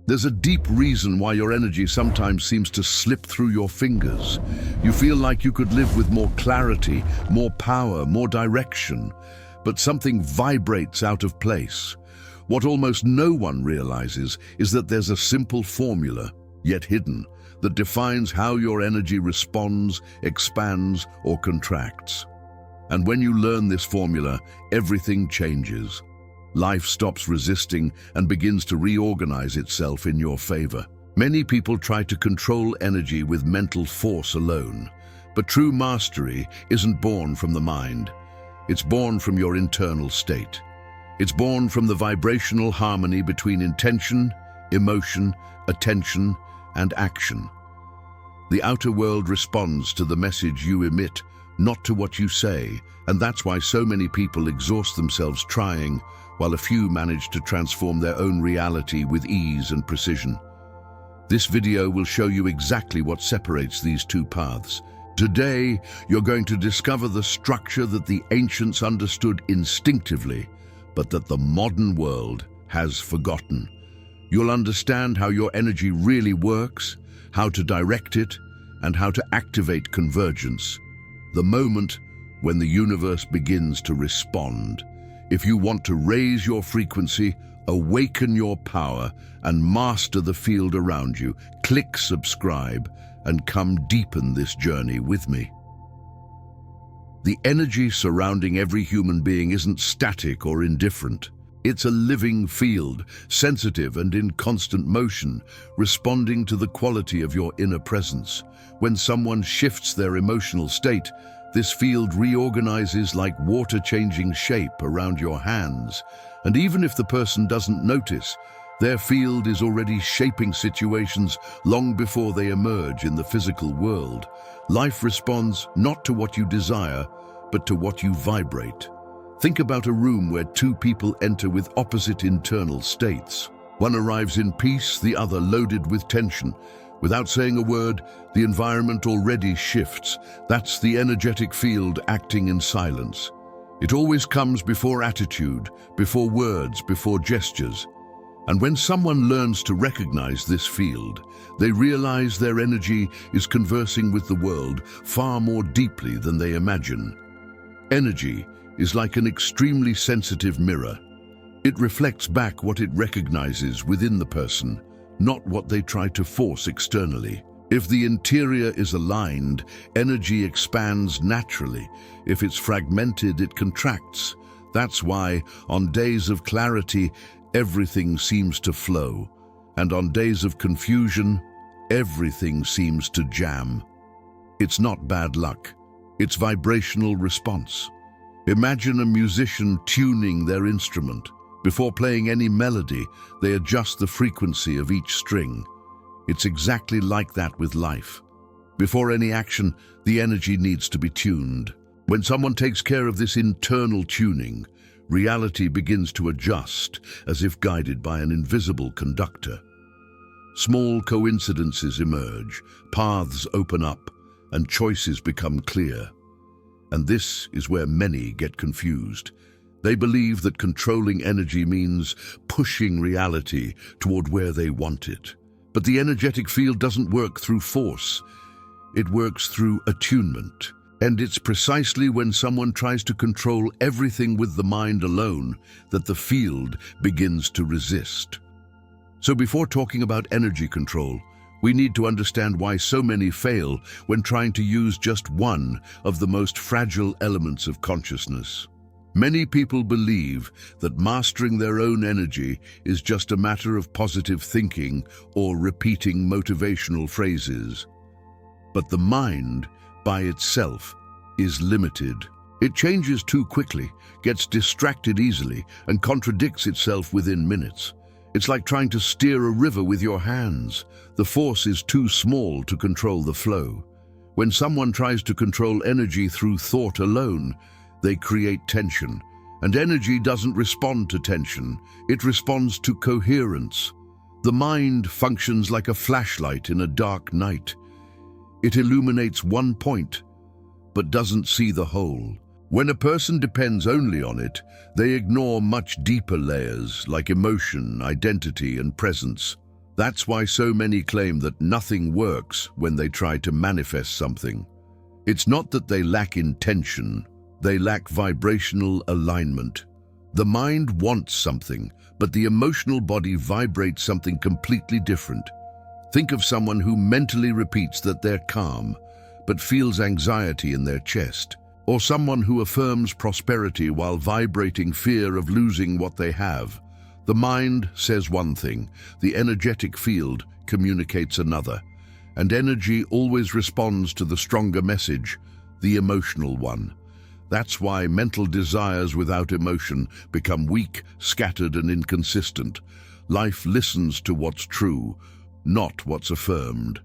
There's a deep reason why your energy sometimes seems to slip through your fingers. You feel like you could live with more clarity, more power, more direction, but something vibrates out of place. What almost no one realizes is that there's a simple formula, yet hidden, that defines how your energy responds, expands, or contracts. And when you learn this formula, everything changes. Life stops resisting and begins to reorganize itself in your favor. Many people try to control energy with mental force alone, but true mastery isn't born from the mind. It's born from your internal state. It's born from the vibrational harmony between intention, emotion, attention, and action. The outer world responds to the message you emit, not to what you say, and that's why so many people exhaust themselves trying, while a few manage to transform their own reality with ease and precision. This video will show you exactly what separates these two paths. Today, you're going to discover the structure that the ancients understood instinctively, but that the modern world has forgotten. You'll understand how your energy really works, how to direct it, and how to activate convergence, the moment when the universe begins to respond. If you want to raise your frequency, awaken your power, and master the field around you, click subscribe and come deepen this journey with me. The energy surrounding every human being isn't static or indifferent. It's a living field, sensitive and in constant motion, responding to the quality of your inner presence. When someone shifts their emotional state, this field reorganizes like water changing shape around your hands. And even if the person doesn't notice, their field is already shaping situations long before they emerge in the physical world. Life responds not to what you desire, but to what you vibrate. Think about a room where two people enter with opposite internal states. One arrives in peace, the other loaded with tension. Without saying a word, the environment already shifts. That's the energetic field acting in silence. It always comes before attitude, before words, before gestures. And when someone learns to recognize this field, they realize their energy is conversing with the world far more deeply than they imagine. Energy is like an extremely sensitive mirror. It reflects back what it recognizes within the person, not what they try to force externally. If the interior is aligned, energy expands naturally. If it's fragmented, it contracts. That's why, on days of clarity, everything seems to flow. And on days of confusion, everything seems to jam. It's not bad luck. It's vibrational response. Imagine a musician tuning their instrument. Before playing any melody, they adjust the frequency of each string. It's exactly like that with life. Before any action, the energy needs to be tuned. When someone takes care of this internal tuning, reality begins to adjust, as if guided by an invisible conductor. Small coincidences emerge, paths open up, and choices become clear. And this is where many get confused. They believe that controlling energy means pushing reality toward where they want it. But the energetic field doesn't work through force. It works through attunement. And it's precisely when someone tries to control everything with the mind alone that the field begins to resist. So before talking about energy control, we need to understand why so many fail when trying to use just one of the most fragile elements of consciousness. Many people believe that mastering their own energy is just a matter of positive thinking or repeating motivational phrases. But the mind, by itself, is limited. It changes too quickly, gets distracted easily, and contradicts itself within minutes. It's like trying to steer a river with your hands. The force is too small to control the flow. When someone tries to control energy through thought alone, they create tension. And energy doesn't respond to tension, it responds to coherence. The mind functions like a flashlight in a dark night. It illuminates one point, but doesn't see the whole. When a person depends only on it, they ignore much deeper layers like emotion, identity, and presence. That's why so many claim that nothing works when they try to manifest something. It's not that they lack intention, they lack vibrational alignment. The mind wants something, but the emotional body vibrates something completely different. Think of someone who mentally repeats that they're calm, but feels anxiety in their chest, or someone who affirms prosperity while vibrating fear of losing what they have. The mind says one thing, the energetic field communicates another, and energy always responds to the stronger message, the emotional one. That's why mental desires without emotion become weak, scattered, and inconsistent. Life listens to what's true, not what's affirmed.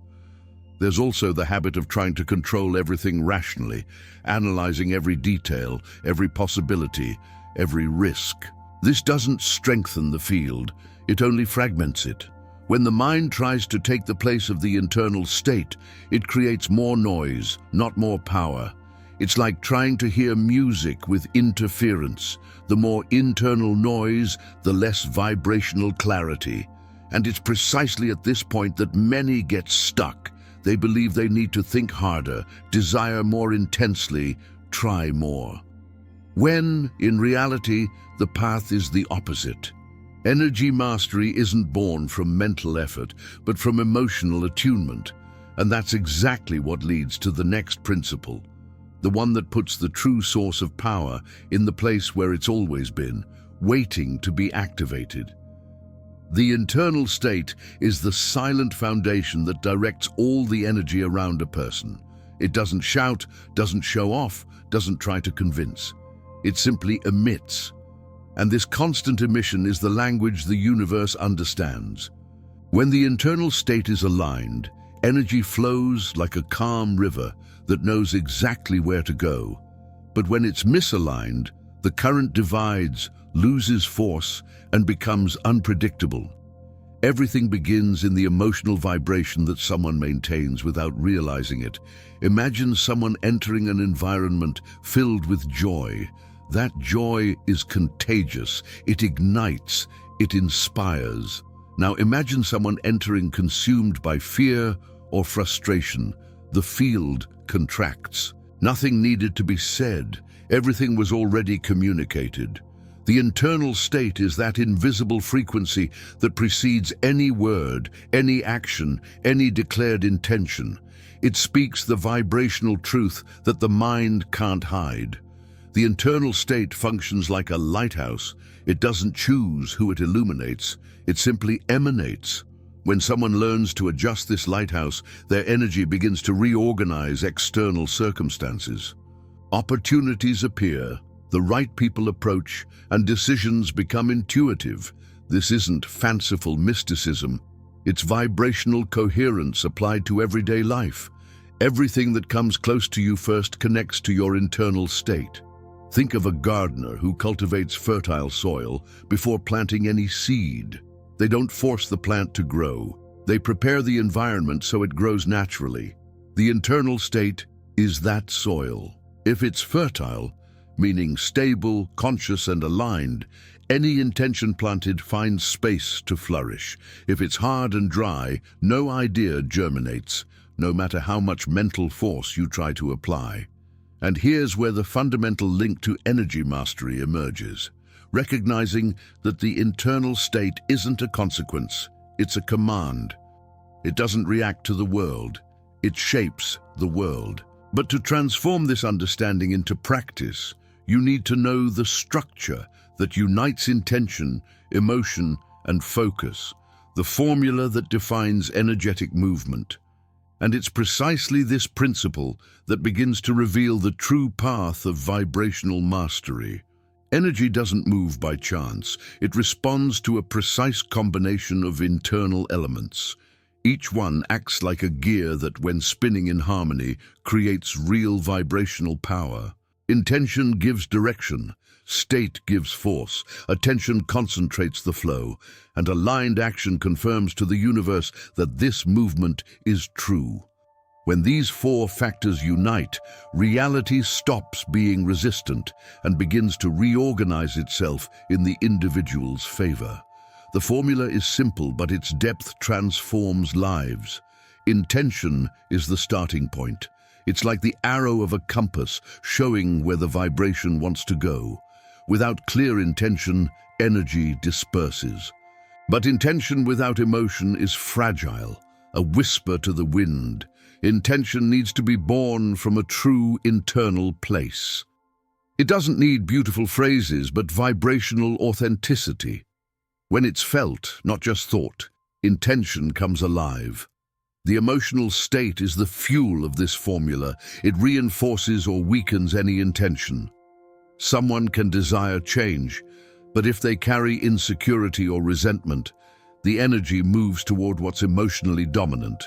There's also the habit of trying to control everything rationally, analyzing every detail, every possibility, every risk. This doesn't strengthen the field, it only fragments it. When the mind tries to take the place of the internal state, it creates more noise, not more power. It's like trying to hear music with interference. The more internal noise, the less vibrational clarity. And it's precisely at this point that many get stuck. They believe they need to think harder, desire more intensely, try more. When, in reality, the path is the opposite. Energy mastery isn't born from mental effort, but from emotional attunement. And that's exactly what leads to the next principle, the one that puts the true source of power in the place where it's always been, waiting to be activated. The internal state is the silent foundation that directs all the energy around a person. It doesn't shout, doesn't show off, doesn't try to convince. It simply emits. And this constant emission is the language the universe understands. When the internal state is aligned, energy flows like a calm river that knows exactly where to go. But when it's misaligned, the current divides, loses force, and becomes unpredictable. Everything begins in the emotional vibration that someone maintains without realizing it. Imagine someone entering an environment filled with joy. That joy is contagious. It ignites. It inspires. Now imagine someone entering consumed by fear or frustration. The field contracts. Nothing needed to be said. Everything was already communicated. The internal state is that invisible frequency that precedes any word, any action, any declared intention. It speaks the vibrational truth that the mind can't hide. The internal state functions like a lighthouse. It doesn't choose who it illuminates. It simply emanates. When someone learns to adjust this lighthouse, their energy begins to reorganize external circumstances. Opportunities appear, the right people approach, and decisions become intuitive. This isn't fanciful mysticism. It's vibrational coherence applied to everyday life. Everything that comes close to you first connects to your internal state. Think of a gardener who cultivates fertile soil before planting any seed. They don't force the plant to grow. They prepare the environment so it grows naturally. The internal state is that soil. If it's fertile, meaning stable, conscious, and aligned, any intention planted finds space to flourish. If it's hard and dry, no idea germinates, no matter how much mental force you try to apply. And here's where the fundamental link to energy mastery emerges, recognizing that the internal state isn't a consequence, it's a command. It doesn't react to the world, it shapes the world. But to transform this understanding into practice, you need to know the structure that unites intention, emotion, and focus, the formula that defines energetic movement. And it's precisely this principle that begins to reveal the true path of vibrational mastery. Energy doesn't move by chance. It responds to a precise combination of internal elements. Each one acts like a gear that, when spinning in harmony, creates real vibrational power. Intention gives direction, state gives force, attention concentrates the flow, and aligned action confirms to the universe that this movement is true. When these four factors unite, reality stops being resistant and begins to reorganize itself in the individual's favor. The formula is simple, but its depth transforms lives. Intention is the starting point. It's like the arrow of a compass showing where the vibration wants to go. Without clear intention, energy disperses. But intention without emotion is fragile, a whisper to the wind. Intention needs to be born from a true internal place. It doesn't need beautiful phrases, but vibrational authenticity. When it's felt, not just thought, intention comes alive. The emotional state is the fuel of this formula. It reinforces or weakens any intention. Someone can desire change, but if they carry insecurity or resentment, the energy moves toward what's emotionally dominant.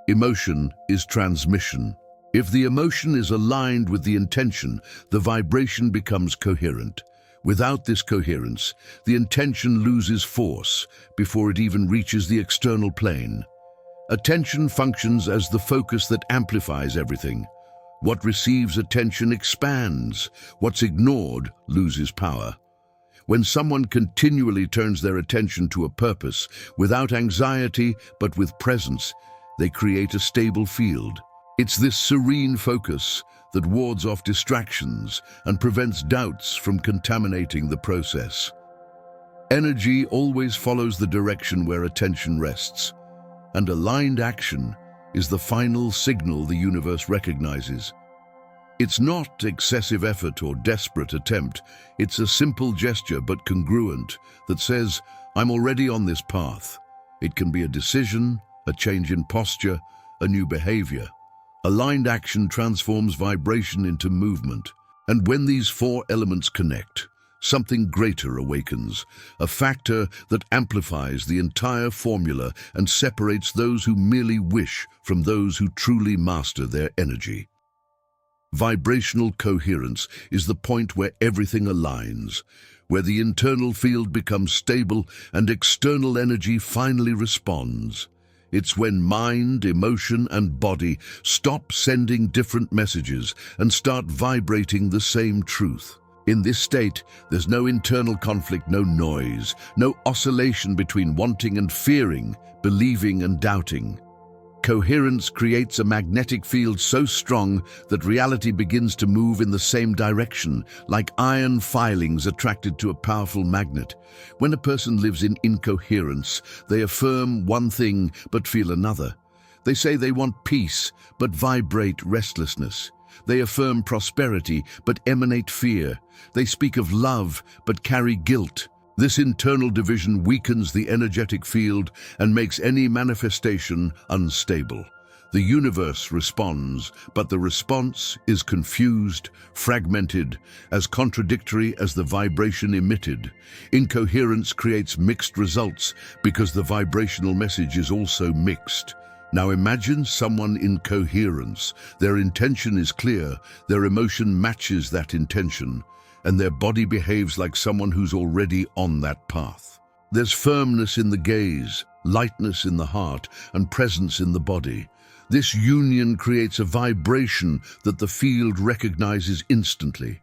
Emotion is transmission. If the emotion is aligned with the intention, the vibration becomes coherent. Without this coherence, the intention loses force before it even reaches the external plane. Attention functions as the focus that amplifies everything. What receives attention expands. What's ignored loses power. When someone continually turns their attention to a purpose, without anxiety but with presence, they create a stable field. It's this serene focus that wards off distractions and prevents doubts from contaminating the process. Energy always follows the direction where attention rests, and aligned action is the final signal the universe recognizes. It's not excessive effort or desperate attempt. It's a simple gesture but congruent that says, I'm already on this path. It can be a decision, a change in posture, a new behavior. Aligned action transforms vibration into movement. And when these four elements connect, something greater awakens, a factor that amplifies the entire formula and separates those who merely wish from those who truly master their energy. Vibrational coherence is the point where everything aligns, where the internal field becomes stable and external energy finally responds. It's when mind, emotion, and body stop sending different messages and start vibrating the same truth. In this state, there's no internal conflict, no noise, no oscillation between wanting and fearing, believing and doubting. Coherence creates a magnetic field so strong that reality begins to move in the same direction, like iron filings attracted to a powerful magnet. When a person lives in incoherence, they affirm one thing but feel another. They say they want peace but vibrate restlessness. They affirm prosperity but emanate fear. They speak of love but carry guilt. This internal division weakens the energetic field and makes any manifestation unstable. The universe responds, but the response is confused, fragmented, as contradictory as the vibration emitted. Incoherence creates mixed results because the vibrational message is also mixed. Now imagine someone in coherence. Their intention is clear, their emotion matches that intention, and their body behaves like someone who's already on that path. There's firmness in the gaze, lightness in the heart, and presence in the body. This union creates a vibration that the field recognizes instantly.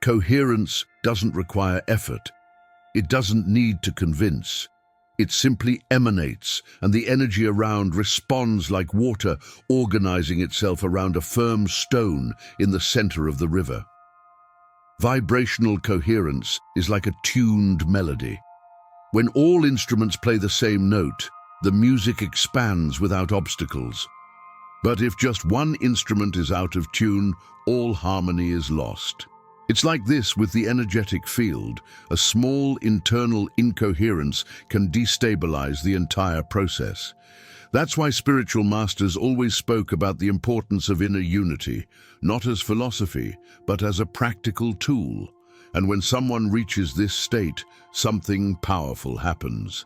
Coherence doesn't require effort. It doesn't need to convince. It simply emanates, and the energy around responds like water organizing itself around a firm stone in the center of the river. Vibrational coherence is like a tuned melody. When all instruments play the same note, the music expands without obstacles. But if just one instrument is out of tune, all harmony is lost. It's like this with the energetic field. A small internal incoherence can destabilize the entire process. That's why spiritual masters always spoke about the importance of inner unity, not as philosophy, but as a practical tool. And when someone reaches this state, something powerful happens.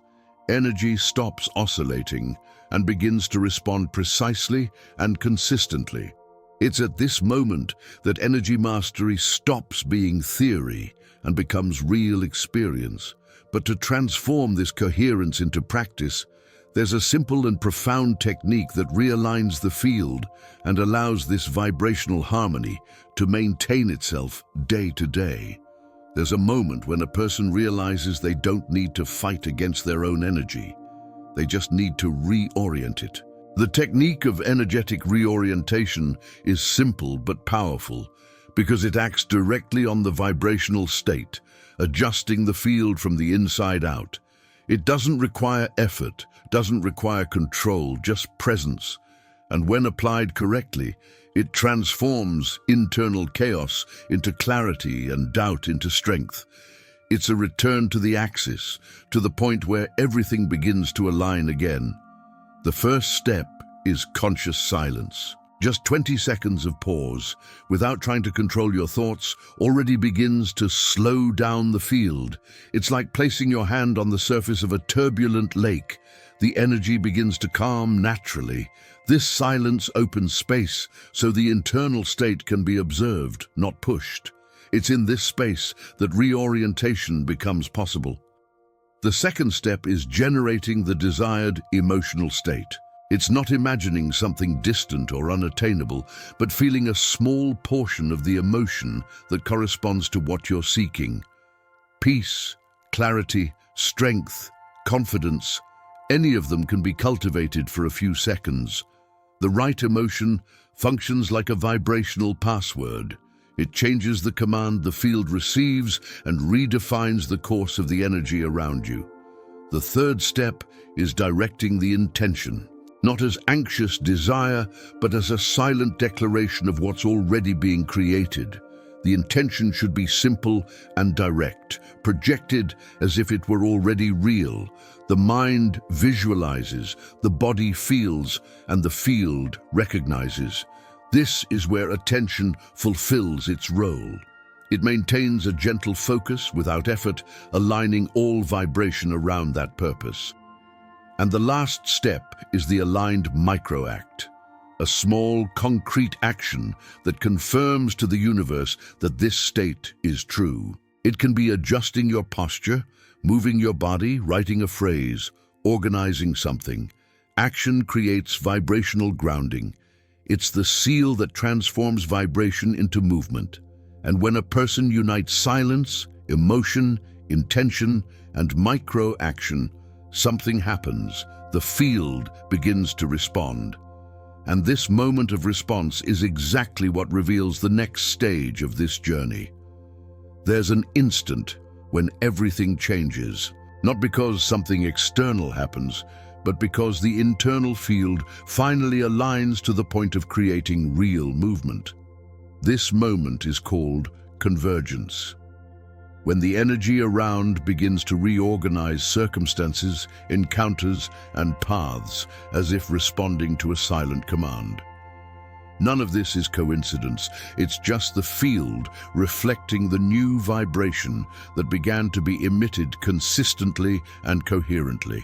Energy stops oscillating and begins to respond precisely and consistently. It's at this moment that energy mastery stops being theory and becomes real experience. But to transform this coherence into practice, there's a simple and profound technique that realigns the field and allows this vibrational harmony to maintain itself day to day. There's a moment when a person realizes they don't need to fight against their own energy. They just need to reorient it. The technique of energetic reorientation is simple but powerful because it acts directly on the vibrational state, adjusting the field from the inside out. It doesn't require effort, doesn't require control, just presence. And when applied correctly, it transforms internal chaos into clarity and doubt into strength. It's a return to the axis, to the point where everything begins to align again. The first step is conscious silence. Just 20 seconds of pause, without trying to control your thoughts, already begins to slow down the field. It's like placing your hand on the surface of a turbulent lake. The energy begins to calm naturally. This silence opens space so the internal state can be observed, not pushed. It's in this space that reorientation becomes possible. The second step is generating the desired emotional state. It's not imagining something distant or unattainable, but feeling a small portion of the emotion that corresponds to what you're seeking. Peace, clarity, strength, confidence, any of them can be cultivated for a few seconds. The right emotion functions like a vibrational password. It changes the command the field receives and redefines the course of the energy around you. The third step is directing the intention, not as anxious desire, but as a silent declaration of what's already being created. The intention should be simple and direct, projected as if it were already real. The mind visualizes, the body feels, and the field recognizes. This is where attention fulfills its role. It maintains a gentle focus without effort, aligning all vibration around that purpose. And the last step is the aligned microact, a small, concrete action that confirms to the universe that this state is true. It can be adjusting your posture, moving your body, writing a phrase, organizing something. Action creates vibrational grounding. It's the seal that transforms vibration into movement. And when a person unites silence, emotion, intention, and micro-action, something happens. The field begins to respond. And this moment of response is exactly what reveals the next stage of this journey. There's an instant when everything changes, not because something external happens, but because the internal field finally aligns to the point of creating real movement. This moment is called convergence. When the energy around begins to reorganize circumstances, encounters, and paths as if responding to a silent command. None of this is coincidence. It's just the field reflecting the new vibration that began to be emitted consistently and coherently.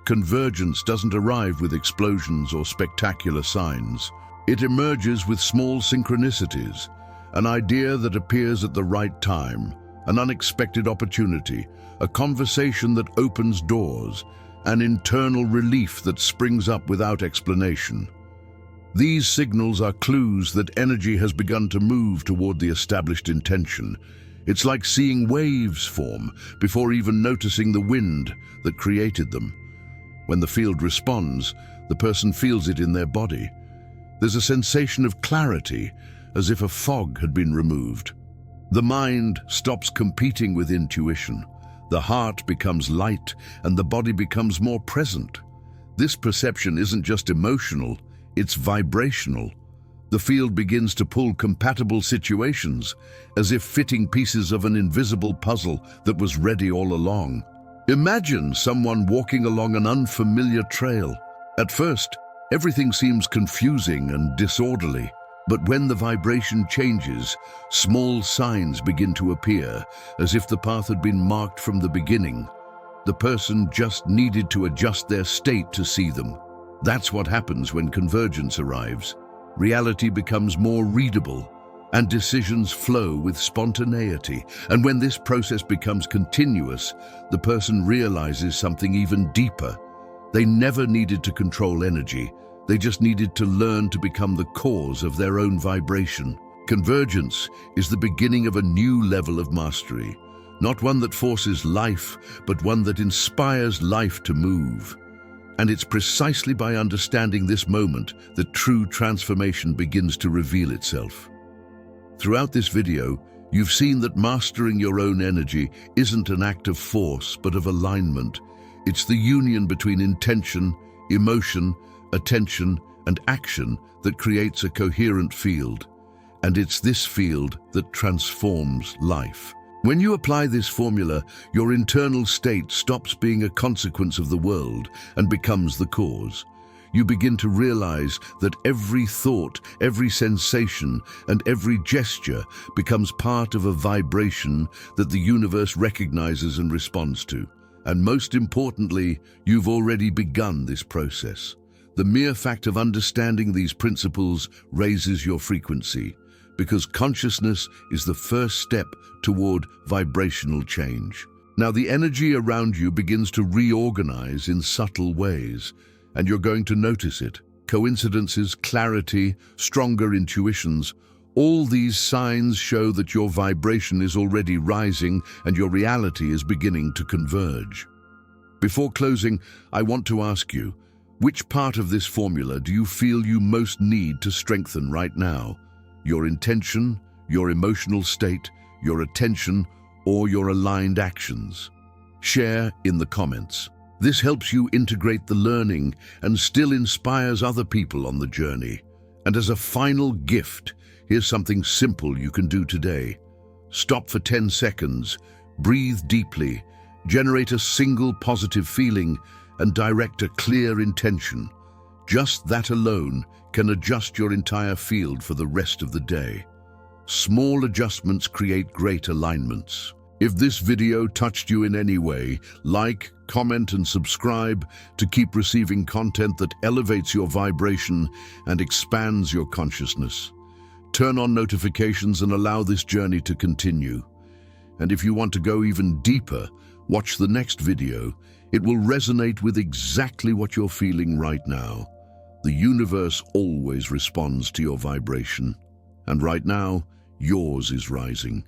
Convergence doesn't arrive with explosions or spectacular signs. It emerges with small synchronicities, an idea that appears at the right time, an unexpected opportunity, a conversation that opens doors, an internal relief that springs up without explanation. These signals are clues that energy has begun to move toward the established intention. It's like seeing waves form before even noticing the wind that created them. When the field responds, the person feels it in their body. There's a sensation of clarity, as if a fog had been removed. The mind stops competing with intuition. The heart becomes light, and the body becomes more present. This perception isn't just emotional, it's vibrational. The field begins to pull compatible situations, as if fitting pieces of an invisible puzzle that was ready all along. Imagine someone walking along an unfamiliar trail. At first, everything seems confusing and disorderly. But when the vibration changes, small signs begin to appear, as if the path had been marked from the beginning. The person just needed to adjust their state to see them. That's what happens when convergence arrives. Reality becomes more readable, and decisions flow with spontaneity. And when this process becomes continuous, the person realizes something even deeper. They never needed to control energy. They just needed to learn to become the cause of their own vibration. Convergence is the beginning of a new level of mastery, not one that forces life, but one that inspires life to move. And it's precisely by understanding this moment that true transformation begins to reveal itself. Throughout this video, you've seen that mastering your own energy isn't an act of force, but of alignment. It's the union between intention, emotion, attention, and action that creates a coherent field. And it's this field that transforms life. When you apply this formula, your internal state stops being a consequence of the world and becomes the cause. You begin to realize that every thought, every sensation, and every gesture becomes part of a vibration that the universe recognizes and responds to. And most importantly, you've already begun this process. The mere fact of understanding these principles raises your frequency, because consciousness is the first step toward vibrational change. Now, the energy around you begins to reorganize in subtle ways, and you're going to notice it. Coincidences, clarity, stronger intuitions, all these signs show that your vibration is already rising and your reality is beginning to converge. Before closing, I want to ask you, which part of this formula do you feel you most need to strengthen right now? Your intention, your emotional state, your attention, or your aligned actions? Share in the comments. This helps you integrate the learning and still inspires other people on the journey. And as a final gift, here's something simple you can do today. Stop for 10 seconds, breathe deeply, generate a single positive feeling, and direct a clear intention. Just that alone can adjust your entire field for the rest of the day. Small adjustments create great alignments. If this video touched you in any way, like, comment, and subscribe to keep receiving content that elevates your vibration and expands your consciousness. Turn on notifications and allow this journey to continue. And if you want to go even deeper, watch the next video. It will resonate with exactly what you're feeling right now. The universe always responds to your vibration. And right now, yours is rising.